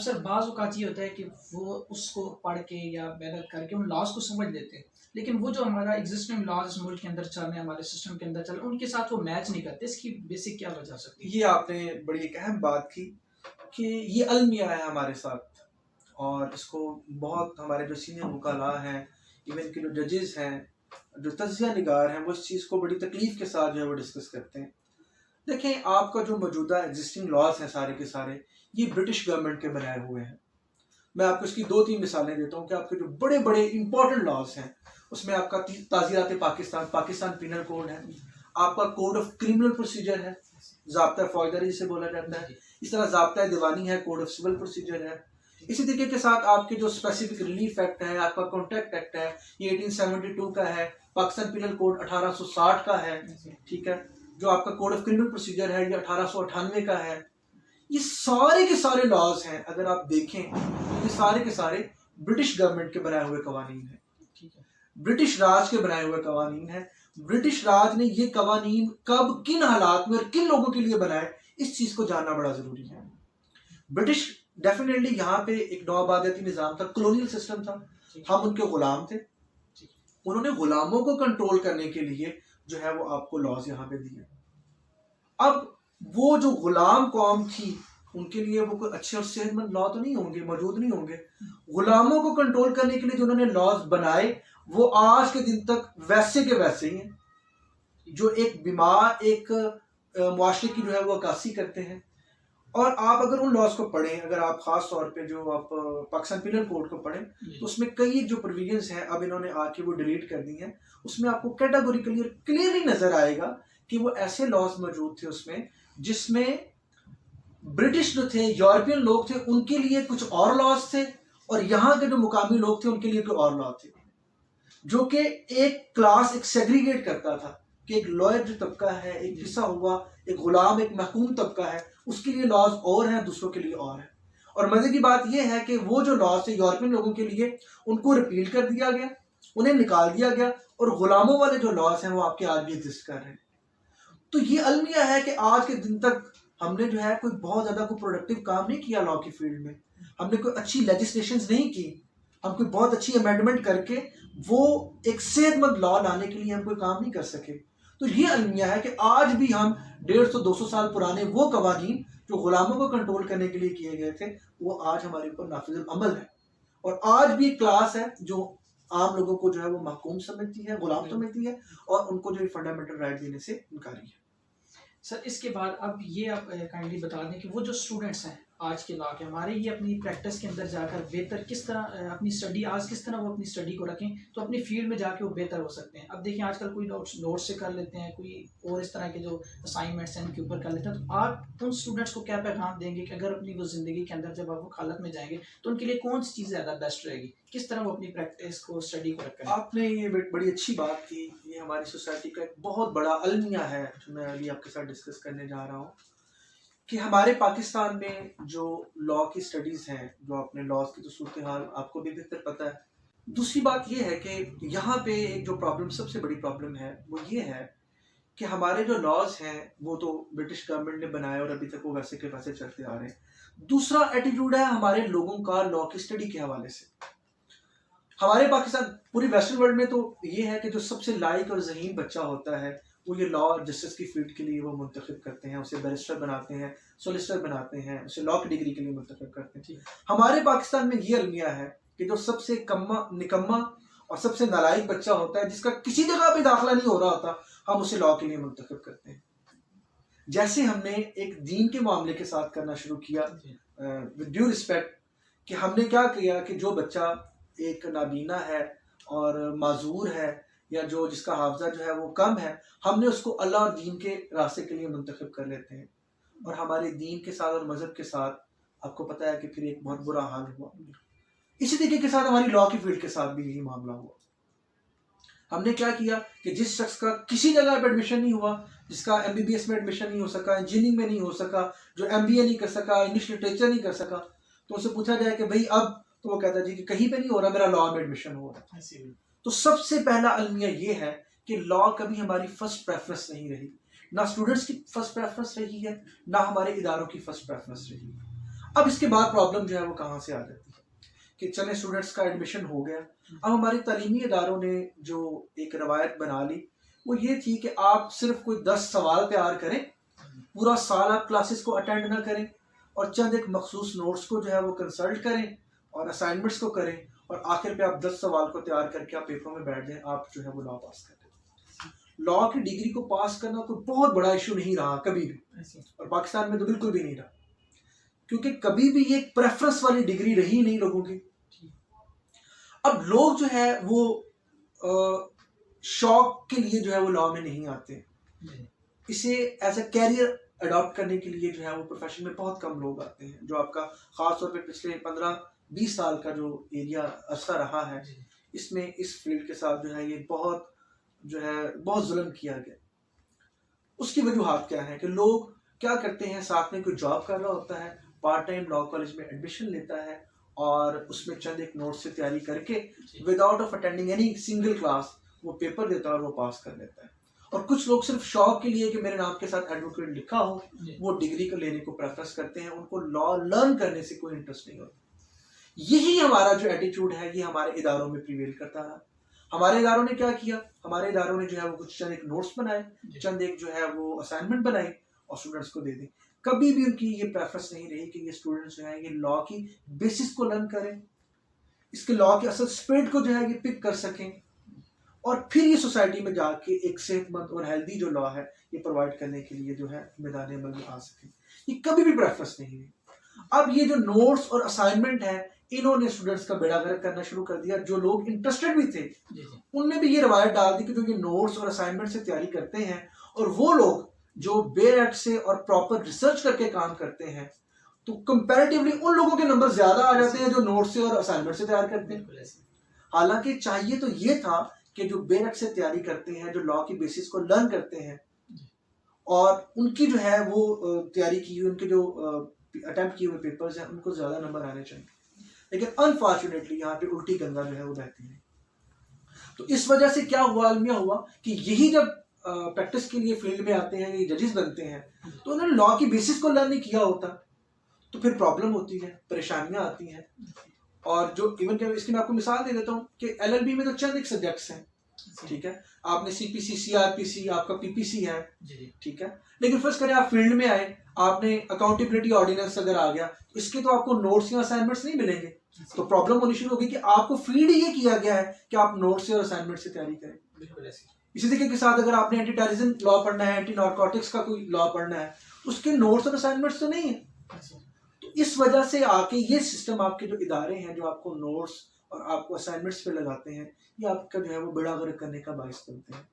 Sir बाज़ औक़ात ये होता है कि वो उसको पढ़ के या मेहनत करके उन लॉज़ को समझ लेते हैं। लेकिन वो जो हमारा एग्ज़िस्टिंग लॉज़ इस मुल्क के अंदर चल रहे हैं, हमारे सिस्टम के अंदर चल रहे हैं, उनके साथ वो मैच नहीं करते। इसकी बेसिक क्या वजह हो सकती है? ये आपने बड़ी एक अहम बात की कि ये अलमिया है हमारे साथ और इसको बहुत हमारे जो सीनियर वकला हैं, इवन के जो जजेस हैं, जो तज्ज़िया निगार हैं, वो इस चीज़ को बड़ी तकलीफ़ के साथ जो है वो डिस्कस करते हैं। देखें, आपका जो मौजूदा एग्जिस्टिंग लॉज हैं सारे के सारे, ये ब्रिटिश गवर्नमेंट के बनाए हुए हैं। मैं आपको इसकी 2-3 मिसालें देता हूँ कि आपके जो बड़े-बड़े इंपॉर्टेंट लॉज हैं, उसमें आपका ताज़ीरात पाकिस्तान, पाकिस्तान पीनल कोड है, आपका कोड ऑफ क्रिमिनल प्रोसीजर है, ज़ाब्ता फौजदारी जिसे बोला जाता है, इस तरह ज़ाब्ता दीवानी है, कोड ऑफ सिविल प्रोसीजर है। इसी तरीके के साथ आपके जो स्पेसिफिक रिलीफ एक्ट है, आपका कॉन्ट्रैक्ट एक्ट है, ये 1872 का है, पाकिस्तान पीनल कोड 1860 का है, ठीक है। जो आपका कोड ऑफ क्रिमिनल प्रोसीजर है, ये 1898 का है। ये सारे के सारे लॉज हैं, अगर आप देखें तो ये सारे के सारे ब्रिटिश गवर्नमेंट के बनाए हुए कवानीन हैं, ठीक है। ब्रिटिश राज के बनाए हुए कवानीन हैं। ब्रिटिश राज ने ये कवानीन कब, किन हालात में और किन लोगों के लिए बनाए, इस चीज को जानना बड़ा जरूरी है। ब्रिटिश डेफिनेटली यहाँ पे एक नौआबादियाती निज़ाम था, कॉलोनियल सिस्टम था, हम उनके गुलाम थे। उन्होंने गुलामों को कंट्रोल करने के लिए जो है वो आपको लॉज यहाँ पे दिए। अब वो जो गुलाम कौम थी, उनके लिए वो कोई अच्छे और सेहतमंद लॉ तो नहीं होंगे, मौजूद नहीं होंगे। गुलामों को कंट्रोल करने के लिए जो उन्होंने लॉज बनाए, वो आज के दिन तक वैसे के वैसे ही हैं। जो एक बीमार एक मुआशरे की जो है वो अक्कासी करते हैं। और आप अगर उन लॉज को पढ़ें, अगर आप खास तौर पे जो आप पाकिस्तान पीनल कोड को पढ़ें, तो उसमें कई जो प्रोविजंस हैं अब इन्होंने आके वो डिलीट कर दी हैं। उसमें आपको कैटेगोरिकली क्लियरली नजर आएगा कि वो ऐसे लॉज मौजूद थे उसमें, जिसमें ब्रिटिश जो थे, यूरोपियन लोग थे, उनके लिए कुछ और लॉज थे, और यहाँ के जो मुकामी लोग थे उनके लिए कोई और लॉ थे, जो कि एक क्लास एक सेग्रीगेट करता था कि एक लॉयर जो तबका है, एक पिसा हुआ, एक गुलाम, एक महकूम तबका है, उसके लिए लॉज और हैं, दूसरों के लिए और हैं। और मजे की बात यह है कि वो जो लॉज थे यूरोपियन लोगों के लिए, उनको रिपील कर दिया गया, उन्हें निकाल दिया गया, और गुलामों वाले जो लॉज हैं वो आपके आज भी एग्जिस्ट कर रहे हैं। तो ये अलमिया है कि आज के दिन तक हमने जो है कोई बहुत ज्यादा कोई प्रोडक्टिव काम नहीं किया लॉ की फील्ड में। हमने कोई अच्छी लेजिस्लेशन नहीं की, हम कोई बहुत अच्छी अमेंडमेंट करके वो एक सेहतमंद लॉ लाने के लिए हम कोई काम नहीं कर सके। तो ये अलमिया है कि आज भी हम 150-200 साल पुराने वो कवानीन जो गुलामों को कंट्रोल करने के लिए किए गए थे, वो आज हमारे ऊपर नाफिजुल अमल है। और आज भी एक क्लास है जो आम लोगों को जो है वो महकूम समझती है, गुलाम समझती है, और उनको जो फंडामेंटल राइट देने से इनकारी है। सर इसके बाद अब ये आप काइंडली बता दें कि वो जो स्टूडेंट्स हैं आज के लॉ के, हमारे ये अपनी प्रैक्टिस के अंदर जाकर बेहतर किस तरह अपनी स्टडी, आज किस तरह वो अपनी स्टडी को रखें तो अपनी फील्ड में जाके वो बेहतर हो सकते हैं। अब देखिए आजकल कोई नोट्स से कर लेते हैं, कोई और इस तरह के जो असाइनमेंट्स हैं उनके ऊपर कर लेते हैं। तो आप उन स्टूडेंट्स को क्या पैगाम देंगे कि अगर अपनी वो ज़िंदगी के अंदर जब आप वो हालत में जाएंगे तो उनके लिए कौन सी चीज़ ज़्यादा बेस्ट रहेगी, किस तरह वो अपनी प्रैक्टिस को, स्टडी को रखें? आपने ये बड़ी अच्छी बात की। ये हमारी सोसाइटी का एक बहुत बड़ा अलमिया है जो मैं अभी आपके साथ डिस्कस करने जा रहा हूँ कि हमारे पाकिस्तान में जो लॉ की स्टडीज़ हैं, जो अपने लॉज की तो सूरत हाल आपको भी बेहतर पता है। दूसरी बात ये है कि यहाँ पे जो प्रॉब्लम, सबसे बड़ी प्रॉब्लम है, वो ये है कि हमारे जो लॉज हैं वो तो ब्रिटिश गवर्नमेंट ने बनाए और अभी तक वो वैसे के वैसे चलते आ रहे हैं। दूसरा एटीट्यूड है हमारे लोगों का लॉ की स्टडी के हवाले से। हमारे पाकिस्तान, पूरी वेस्टर्न वर्ल्ड में तो ये है कि जो सबसे लायक और ज़हीन बच्चा होता है वो ये लॉ और जस्टिस की फील्ड के लिए वो मुंतखब करते हैं, उसे बैरिस्टर बनाते हैं, सोलिसिटर बनाते हैं, उसे लॉ की डिग्री के लिए मुंतखब करते हैं। हमारे पाकिस्तान में ये अलमिया है कि जो सबसे निकम्मा और सबसे नालायक बच्चा होता है, जिसका किसी जगह भी दाखिला नहीं हो रहा होता, हम उसे लॉ के लिए मुंतखब करते हैं। जैसे हमने एक दीन के मामले के साथ करना शुरू किया, विद ड्यू रिस्पेक्ट, कि हमने क्या किया कि जो बच्चा एक नाबीना है और माजूर है, या जो जिसका हाफजा जो है वो कम है, हमने उसको अल्लाह और दीन के रास्ते के लिए मुंतखब कर लेते हैं। और हमारे दीन के साथ और मज़हब के साथ आपको पता है कि फिर एक बहुत बुरा हाल हुआ। इसी तरीके के साथ हमारी लॉ की फील्ड के साथ भी यही मामला हुआ। हमने क्या किया कि जिस शख्स का किसी जगह पर एडमिशन नहीं हुआ, जिसका MBBS में एडमिशन नहीं हो सका, इंजीनियरिंग में नहीं हो सका, जो MBA नहीं कर सका, इंग्लिश लिटरेचर नहीं कर सका, तो उससे पूछा जाए कि भाई अब, तो वो कहता है जी कि कहीं पे नहीं हो रहा, मेरा लॉ में एडमिशन हो रहा है। तो सबसे पहला अलमिया ये है कि लॉ कभी हमारी फर्स्ट प्रेफरेंस नहीं रही, ना स्टूडेंट्स की फर्स्ट प्रेफरेंस रही है, ना हमारे इदारों की फर्स्ट प्रेफरेंस रही है। अब इसके बाद प्रॉब्लम जो है वो कहाँ से आ जाती है कि चले स्टूडेंट्स का एडमिशन हो गया, अब हमारी तालीमी इदारों ने जो एक रवायत बना ली वो ये थी कि आप सिर्फ कोई 10 सवाल तैयार करें, पूरा साल आप क्लासेस को अटेंड ना करें और चंद एक मखसूस नोट्स को जो है वो कंसल्ट करें और असाइनमेंट्स को करें और आखिर पे आप 10 सवाल को तैयार करके आप पेपर में बैठ जाएं, आप जो है वो लॉ पास कर दें। लॉ की डिग्री को पास करना कोई बहुत बड़ा इशू नहीं रहा कभी भी, और पाकिस्तान में तो बिल्कुल भी नहीं रहा, क्योंकि कभी भी ये एक प्रेफरेंस वाली डिग्री रही नहीं लोगों की। अब लोग जो है वो शौक के लिए जो है वो लॉ में नहीं आते, इसे एज अ कैरियर अडॉप्ट करने के लिए जो है वो प्रोफेशन में बहुत कम लोग आते हैं। जो आपका खास तौर पे पिछले 15-20 साल का जो एरिया अरसा रहा है, इसमें इस फील्ड के साथ जो है ये बहुत जुल्म किया गया। उसकी वजूहात क्या है कि लोग क्या करते हैं, साथ में कोई जॉब कर रहा होता है, पार्ट टाइम लॉ कॉलेज में एडमिशन लेता है और उसमें चंद एक नोट से तैयारी करके without of attending any single class वो पेपर देता है और वो पास कर लेता है। और कुछ लोग सिर्फ शौक के लिए कि मेरे नाम के साथ एडवोकेट लिखा हो, वो डिग्री को लेने को प्रेफरेंस करते हैं, उनको लॉ लर्न करने से कोई इंटरेस्ट नहीं होता। यही हमारा जो एटीट्यूड है ये हमारे इदारों में प्रिवेल करता रहा। हमारे इदारों ने क्या किया, हमारे इदारों ने जो है वो कुछ चंद एक नोट्स बनाए, चंद एक जो है वो असाइनमेंट बनाए और स्टूडेंट्स को दे दी। कभी भी उनकी ये प्रेफरेंस नहीं रही कि ये स्टूडेंट्स जो है ये लॉ की बेसिस को लर्न करें, इसके लॉ के असल स्पिरिट को जो है ये पिक कर सकें और फिर ये सोसाइटी में जाके एक सेहतमंद और हेल्दी जो लॉ है ये प्रोवाइड करने के लिए जो है मैदान अमल में आ सके। ये कभी भी प्रेफरेंस नहीं है। अब ये जो नोट्स और असाइनमेंट है इन्होंने स्टूडेंट्स का बेड़ा गर्क करना शुरू कर दिया। जो लोग इंटरेस्टेड भी थे उनने भी ये रवायत डाल दी कि जो ये नोट्स और असाइनमेंट से तैयारी करते हैं और वो लोग जो बेर से और प्रॉपर रिसर्च करके काम करते हैं, तो कंपैरेटिवली उन लोगों के नंबर ज्यादा आ जाते हैं जो नोट्स से और असाइनमेंट से तैयार करते हैं। हालांकि चाहिए तो ये था कि जो बेरक से तैयारी करते हैं, जो लॉ की बेसिस को लर्न करते हैं और उनकी जो है वो तैयारी की हुई, उनके जो अटेम्प्ट किए हुए पेपर्स हैं उनको ज्यादा नंबर आने चाहिए। लेकिन अनफॉर्चुनेटली यहाँ पे उल्टी गंगा जो है वो बहती है। तो इस वजह से क्या हुआ, अलमिया हुआ कि यही जब प्रैक्टिस के लिए फील्ड में आते हैं, ये जजेस बनते हैं, तो उन्होंने लॉ की बेसिस को लर्न नहीं किया होता, तो फिर प्रॉब्लम होती है, परेशानियां आती हैं। और जो इवन के इसकी मैं आपको मिसाल दे देता हूँ कि एलएलबी में तो चंद एक सब्जेक्ट्स हैं, ठीक है, आपने सीपीसी, सीआरपीसी, आपका पीपीसी है, ठीक है, लेकिन फर्स्ट करें आप फील्ड में आए, आपने अकाउंटेबिलिटी ऑर्डिनेंस अगर आ गया, इसके तो आपको नोट्स या असाइनमेंट्स नहीं मिलेंगे, तो प्रॉब्लम होनी शुरू होगी कि आपको फीड ये किया गया है कि आप नोट्स और असाइनमेंट से तैयारी करें। इसी तरीके के साथ अगर आपने एंटी टेररिज्म लॉ पढ़ना है, एंटी नारकोटिक्स का कोई लॉ पढ़ना है, उसके नोट्स और असाइनमेंट्स तो नहीं है। तो इस वजह से आके ये सिस्टम, आपके जो इदारे हैं जो आपको नोट्स और आपको असाइनमेंट्स पे लगाते हैं, ये आपका जो है वो बेड़ा गर्क करने का बाइस बनते हैं।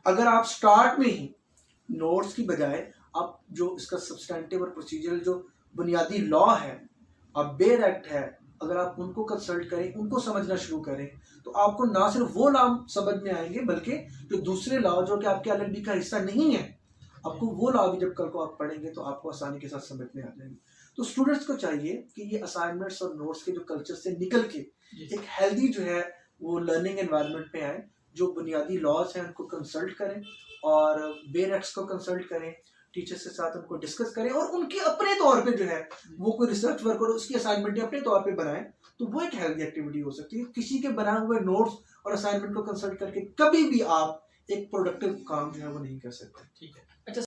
अगर आप स्टार्ट में ही नोट्स की बजाय आप जो इसका सब्सटेंटिव और प्रोसीजरल जो बुनियादी लॉ है, अब बेर एक्ट है, अगर आप उनको कंसल्ट करें, उनको समझना शुरू करें, तो आपको ना सिर्फ वो लॉ समझ में आएंगे बल्कि जो दूसरे लॉ जो कि आपके एलएलबी का हिस्सा नहीं है, आपको वो लॉ भी जब कल को आप पढ़ेंगे तो आपको आसानी के साथ समझ में आ जाएंगे। तो स्टूडेंट्स को चाहिए कि ये असाइनमेंट्स और नोट्स के जो कल्चर से निकल के एक हेल्दी जो है वो लर्निंग एनवायरनमेंट में आए, जो बुनियादी लॉज हैं उनको कंसल्ट करें और बेर एक्ट्स को कंसल्ट करें, टीचर्स के साथ उनको डिस्कस करें और उनके अपने तौर पे जो है वो कोई रिसर्च वर्क और उसकी असाइनमेंट अपने तौर पे बनाएं, तो वो एक हेल्दी एक्टिविटी हो सकती है। किसी के बनाए हुए नोट्स और असाइनमेंट को कंसल्ट करके कभी भी आप एक प्रोडक्टिव काम जो है वो नहीं कर सकते। ठीक है। अच्छा।